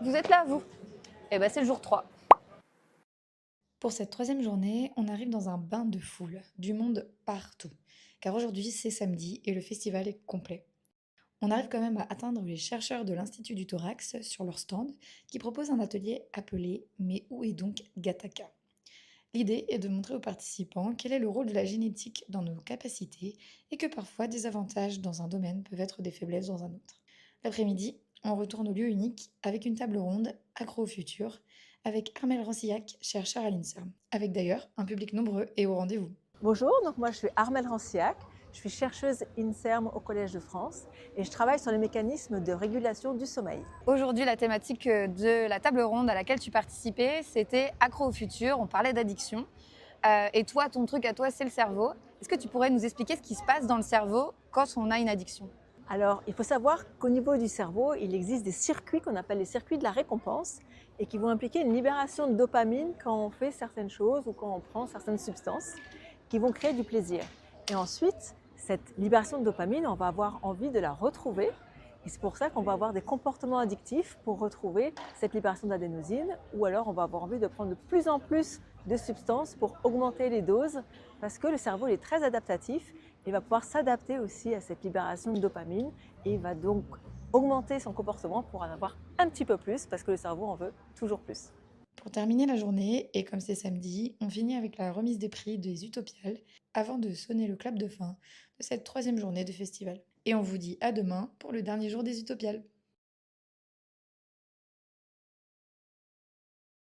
Vous êtes là, vous? Eh ben, c'est le jour 3. Pour cette troisième journée, on arrive dans un bain de foule, du monde partout. Car aujourd'hui, c'est samedi et le festival est complet. On arrive quand même à atteindre les chercheurs de l'Institut du Thorax sur leur stand qui propose un atelier appelé Mais où est donc Gattaca? L'idée est de montrer aux participants quel est le rôle de la génétique dans nos capacités et que parfois des avantages dans un domaine peuvent être des faiblesses dans un autre. L'après-midi, on retourne au lieu unique avec une table ronde accro au futur avec Armel Rancillac, chercheur à l'INSERM, avec d'ailleurs un public nombreux et au rendez-vous. Bonjour, donc moi je suis Armelle Rancillac, je suis chercheuse INSERM au Collège de France et je travaille sur les mécanismes de régulation du sommeil. Aujourd'hui, la thématique de la table ronde à laquelle tu participais, c'était accro au futur. On parlait d'addiction. Et toi, ton truc à toi, c'est le cerveau. Est-ce que tu pourrais nous expliquer ce qui se passe dans le cerveau quand on a une addiction? Alors il faut savoir qu'au niveau du cerveau, il existe des circuits qu'on appelle les circuits de la récompense et qui vont impliquer une libération de dopamine quand on fait certaines choses ou quand on prend certaines substances qui vont créer du plaisir. Et ensuite, cette libération de dopamine, on va avoir envie de la retrouver. Et c'est pour ça qu'on va avoir des comportements addictifs pour retrouver cette libération d'adénosine, ou alors on va avoir envie de prendre de plus en plus de substances pour augmenter les doses, parce que le cerveau est très adaptatif et va pouvoir s'adapter aussi à cette libération de dopamine et va donc augmenter son comportement pour en avoir un petit peu plus, parce que le cerveau en veut toujours plus. Pour terminer la journée, et comme c'est samedi, on finit avec la remise des prix des Utopiales avant de sonner le clap de fin de cette troisième journée de festival. Et on vous dit à demain pour le dernier jour des Utopiales.